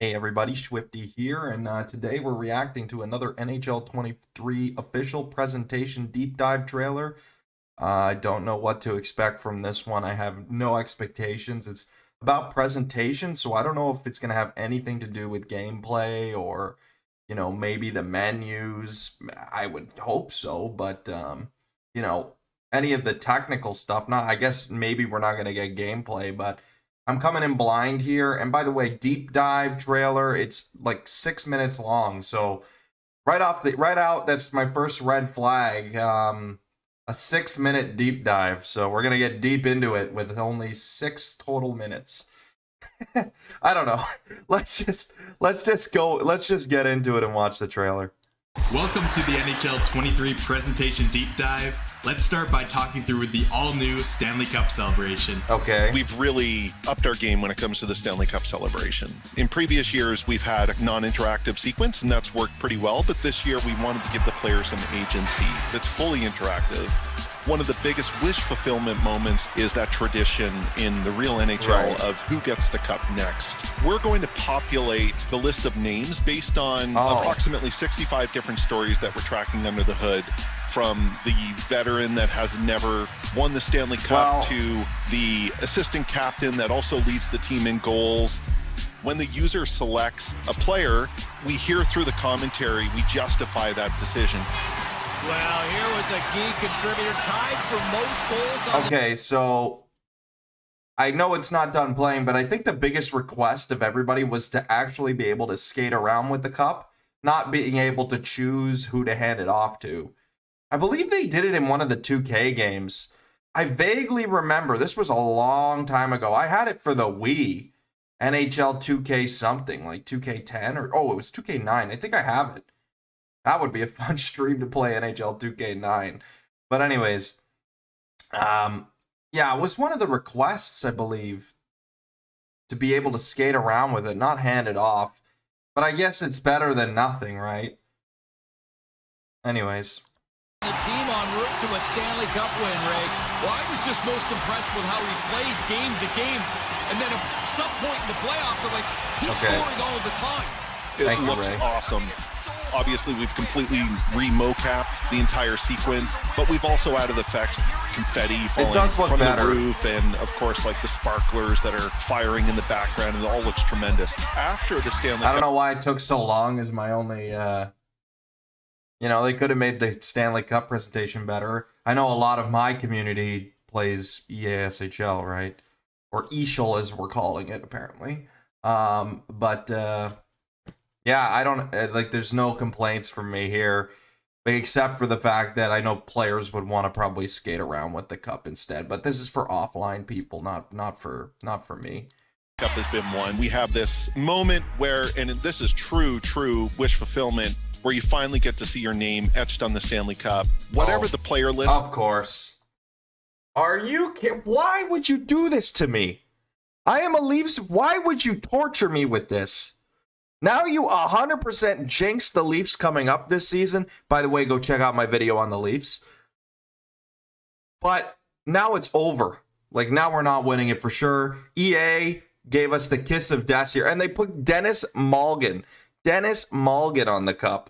Hey everybody, Swifty here, and today we're reacting to another NHL 23 official presentation deep dive trailer. I don't know what to expect from this one. I have no expectations. It's about presentation, so I don't know if it's going to have anything to do with gameplay or, maybe the menus. I would hope so, but, any of the technical stuff, I guess maybe we're not going to get gameplay, but I'm coming in blind here. And by the way, deep dive trailer, it's like 6 minutes long. So right out, that's my first red flag. A 6 minute deep dive. So we're gonna get deep into it with only 6 total minutes. I don't know. Let's just get into it and watch the trailer. Welcome to the NHL 23 presentation deep dive. Let's start by talking through the all-new Stanley Cup celebration. Okay. We've really upped our game when it comes to the Stanley Cup celebration. In previous years, we've had a non-interactive sequence, and that's worked pretty well. But this year, we wanted to give the players some agency that's fully interactive. One of the biggest wish fulfillment moments is that tradition in the real NHL of who gets the cup next. We're going to populate the list of names based on approximately 65 different stories that we're tracking under the hood, from the veteran that has never won the Stanley Cup to the assistant captain that also leads the team in goals. When the user selects a player, we hear through the commentary, we justify that decision. Well, here was a key contributor, tied for most goals. Okay, so I know it's not done playing, but I think the biggest request of everybody was to actually be able to skate around with the cup, not being able to choose who to hand it off to. I believe they did it in one of the 2K games. I vaguely remember, this was a long time ago. I had it for the Wii, NHL 2K something, like 2K10 or, it was 2K9. I think I have it. That would be a fun stream to play NHL 2K9. But anyways, it was one of the requests, I believe, to be able to skate around with it, not hand it off. But I guess it's better than nothing, right? Anyways. The team en route to a Stanley Cup win, Ray. Well, I was just most impressed with how he played game to game. And then at some point in the playoffs, I'm like, he's scoring all the time. It looks awesome. Obviously, we've completely re-mocapped the entire sequence, but we've also added effects, confetti falling from the roof, and of course, like the sparklers that are firing in the background, and it all looks tremendous. After the Stanley Cup, I don't know why it took so long is my only, they could have made the Stanley Cup presentation better. I know a lot of my community plays EASHL, right? Or ESHL as we're calling it, apparently. I don't there's no complaints from me here, except for the fact that I know players would want to probably skate around with the cup instead. But this is for offline people, not for me. Cup has been won. We have this moment where, and this is true wish fulfillment, where you finally get to see your name etched on the Stanley Cup. Whatever the player list. Of course. Are you kidding? Why would you do this to me? I am a Leafs. Why would you torture me with this? Now you 100% jinx the Leafs coming up this season. By the way, go check out my video on the Leafs. But now it's over. Now we're not winning it for sure. EA gave us the kiss of death here. And they put Dennis Malgin on the cup.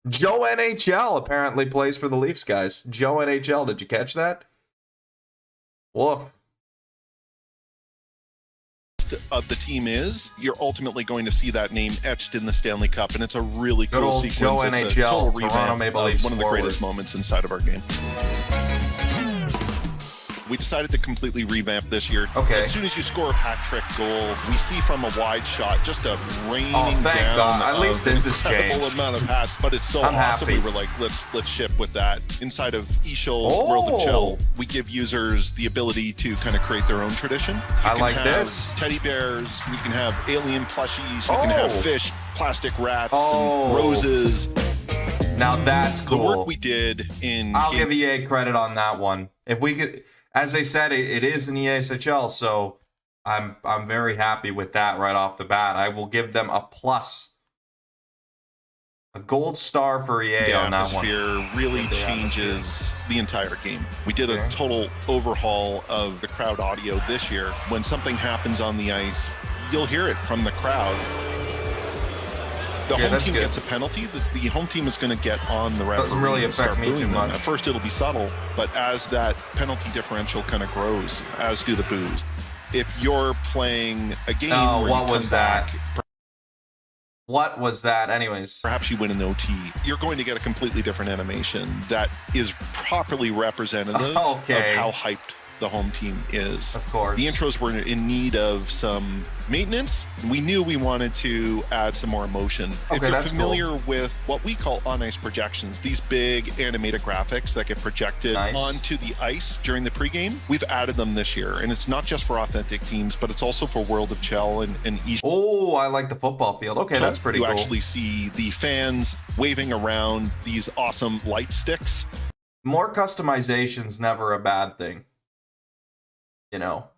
Joe NHL apparently plays for the Leafs, guys. Joe NHL, did you catch that? Woof. Of the team is, you're ultimately going to see that name etched in the Stanley Cup, and it's a really Good cool old sequence. Joe It's NHL, a total revamp Maple of Leafs one of the greatest moments inside of our game. We decided to completely revamp this year. As soon as you score a hat trick goal, we see from a wide shot just a raining down. God. At least this has changed. Amount of hats, but it's so awesome. Happy. We were like, let's ship with that. Inside of ESHL World of Chill, we give users the ability to kind of create their own tradition. I like this. Teddy bears. You can have alien plushies. You can have fish, plastic rats, and roses. Now that's cool. The work we did in. I'll give EA credit on that one. If we could. As I said, it is an EASHL, so I'm very happy with that right off the bat. I will give them a plus. A gold star for EA on that one. The atmosphere really changes the entire game. We did a total overhaul of the crowd audio this year. When something happens on the ice, you'll hear it from the crowd. The home team gets a penalty. The home team is going to get on the referee. Doesn't really affect me too much. At first, it'll be subtle, but as that penalty differential kind of grows, as do the boos. If you're playing a game where what was that? What was that? Anyways, perhaps you win an OT, you're going to get a completely different animation that is properly representative of how hyped the home team is. Of course. The intros were in need of some maintenance. We knew we wanted to add some more emotion. If you're familiar with what we call on-ice projections, these big animated graphics that get projected onto the ice during the pregame, we've added them this year. And it's not just for authentic teams, but it's also for World of Chell and East. Oh, I like the football field. Okay, that's pretty cool. You actually see the fans waving around these awesome light sticks. More customization's never a bad thing. You know.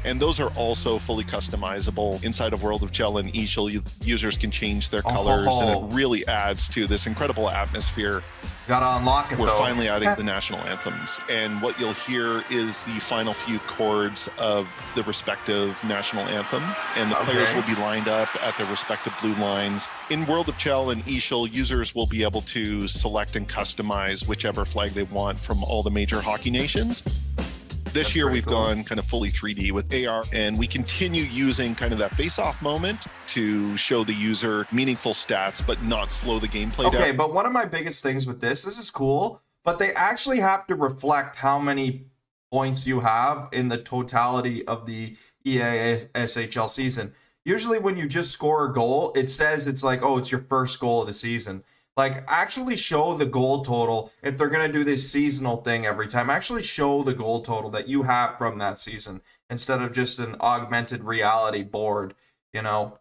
And those are also fully customizable inside of World of Chell and Ishal. Users can change their colors, and it really adds to this incredible atmosphere. Gotta unlock it, We're finally adding the national anthems, and what you'll hear is the final few chords of the respective national anthem, and the players will be lined up at their respective blue lines. In World of Chell and Ishal, users will be able to select and customize whichever flag they want from all the major hockey nations. This year we've gone kind of fully 3D with AR, and we continue using kind of that face-off moment to show the user meaningful stats, but not slow the gameplay down. Okay, but one of my biggest things with this is cool, but they actually have to reflect how many points you have in the totality of the EA SHL season. Usually when you just score a goal, it says it's like, oh, it's your first goal of the season. Like, actually show the goal total. If they're going to do this seasonal thing every time, actually show the goal total that you have from that season instead of just an augmented reality board, you know?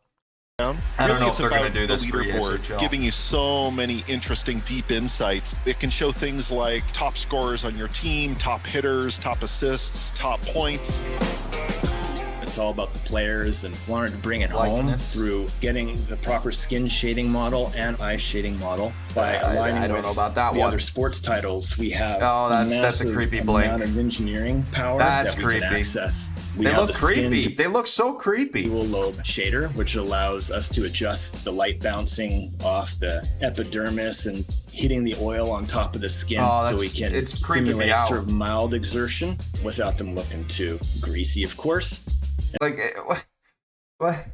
I don't know if they're going to do this for ESHL. Giving you so many interesting, deep insights. It can show things like top scorers on your team, top hitters, top assists, top points. It's all about the players, and wanted to bring it home through getting the proper skin shading model and eye shading model by aligning with the other sports titles. We have that's a creepy blink. Amount of engineering power that we can access. They look creepy. They look so creepy. Dual lobe shader, which allows us to adjust the light bouncing off the epidermis and hitting the oil on top of the skin, so we can simulate sort of mild exertion without them looking too greasy, of course. Like, what?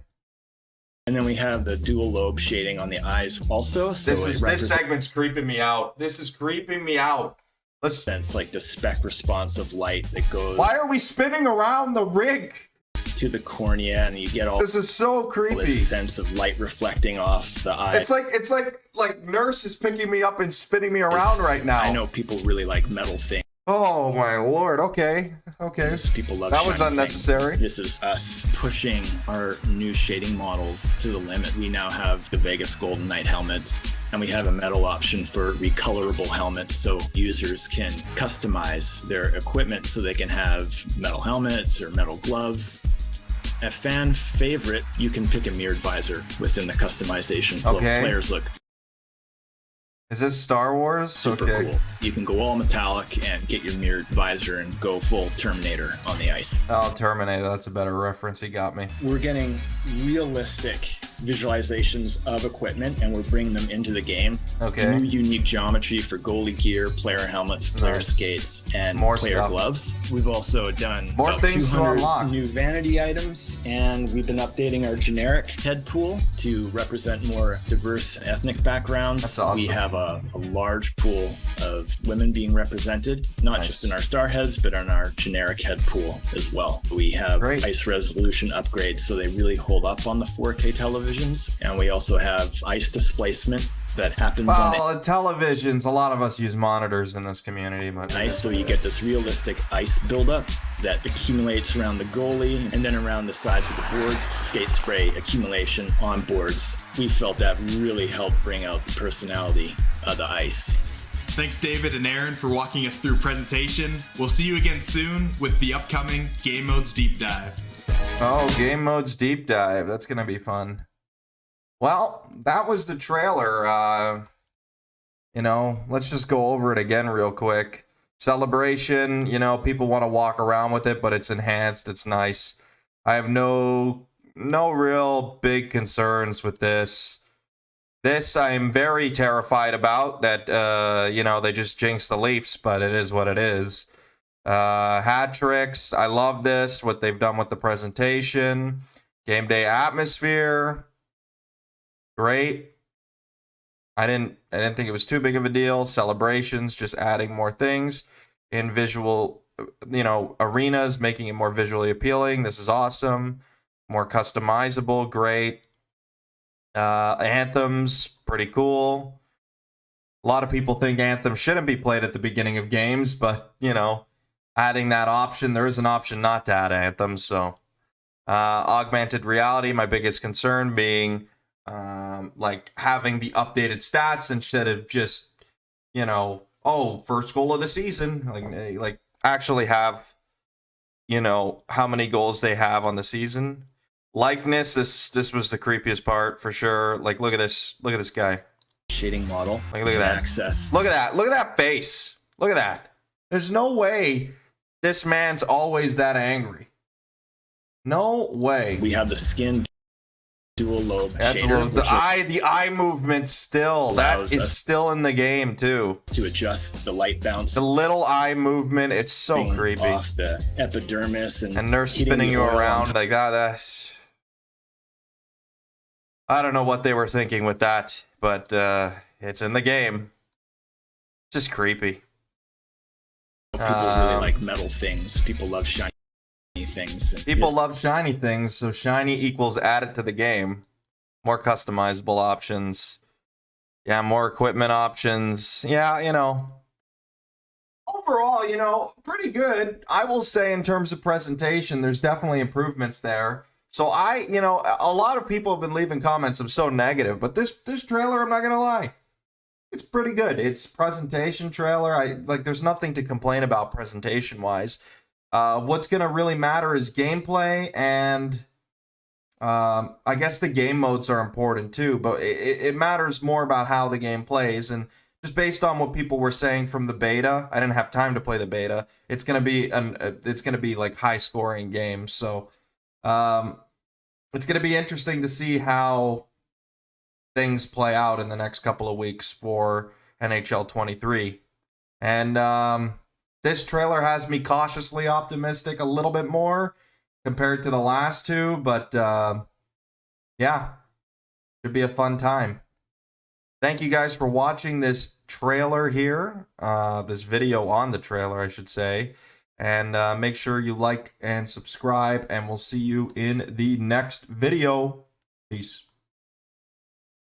And then we have the dual lobe shading on the eyes also. So this segment's creeping me out. This is creeping me out. It's like the spec response of light that goes. Why are we spinning around the rig? To the cornea, and you get all. This is so creepy. This sense of light reflecting off the eye. It's like Nurse is picking me up and spinning me around right now. I know people really like metal things. Oh my lord! Okay. People love that. Was unnecessary. This is us pushing our new shading models to the limit. We now have the Vegas Golden Knight helmets, and we have a metal option for recolorable helmets, so users can customize their equipment so they can have metal helmets or metal gloves. A fan favorite, you can pick a mirrored visor within the customization flow. Players look. Is this Star Wars? Super cool. You can go all metallic and get your mirrored visor and go full Terminator on the ice. Oh, Terminator. That's a better reference. He got me. We're getting realistic visualizations of equipment, and we're bringing them into the game. New unique geometry for goalie gear, player helmets, player skates, and player gloves. We've also done more things to unlock. New vanity items, and we've been updating our generic head pool to represent more diverse ethnic backgrounds. That's awesome. We have a large pool of women being represented, not just in our star heads, but in our generic head pool as well. We have ice resolution upgrades, so they really hold up on the 4K televisions, and we also have ice displacement that happens on televisions. A lot of us use monitors in this community, but ice, so you get this realistic ice buildup that accumulates around the goalie and then around the sides of the boards, skate spray accumulation on boards. We felt that really helped bring out the personality of the ice. Thanks, David and Aaron, for walking us through presentation. We'll see you again soon with the upcoming Game Modes Deep Dive. Oh, Game Modes Deep Dive. That's going to be fun. Well, that was the trailer. Let's just go over it again real quick. Celebration, people want to walk around with it, but it's enhanced. It's nice. I have no real big concerns with this. This I'm very terrified about, that you know, they just jinxed the Leafs, but it is what it is. Hat tricks, I love this, what they've done with the presentation. Game day atmosphere, great. I didn't think it was too big of a deal. Celebrations, just adding more things in visual, you know, arenas, making it more visually appealing. This is awesome. More customizable, great. Anthems, pretty cool. A lot of people think Anthem shouldn't be played at the beginning of games, but, you know, adding that option, there is an option not to add Anthem, so. Augmented reality, my biggest concern being, like, having the updated stats instead of just, you know, oh, first goal of the season. Like actually have, you know, how many goals they have on the season. Likeness, this was the creepiest part for sure. Like, look at this guy. Shading model. Like, look at that. Access. Look at that face. Look at that. There's no way this man's always that angry. No way. We have the skin dual lobe That's shader, a little, the eye movement still. That is still in the game too. to adjust the light bounce. The little eye movement, it's so creepy. Off the epidermis and they're hitting spinning the you oil around on like that. That's, I don't know what they were thinking with that, but it's in the game. Just creepy. People really like metal things. People love shiny things. And People love shiny things, so shiny equals add it to the game. More customizable options. Yeah, more equipment options. Yeah, you know. Overall, you know, pretty good. I will say in terms of presentation, there's definitely improvements there. So you know, a lot of people have been leaving comments of so negative, but this trailer, I'm not going to lie, it's pretty good. It's presentation trailer. There's nothing to complain about presentation-wise. What's going to really matter is gameplay, and I guess the game modes are important too, but it matters more about how the game plays. And just based on what people were saying from the beta, I didn't have time to play the beta. It's going to be like high scoring games. So it's going to be interesting to see how things play out in the next couple of weeks for NHL 23. And this trailer has me cautiously optimistic a little bit more compared to the last two, but yeah, should be a fun time. Thank you guys for watching this trailer here, this video on the trailer, I should say. And make sure you like and subscribe, and we'll see you in the next video. Peace.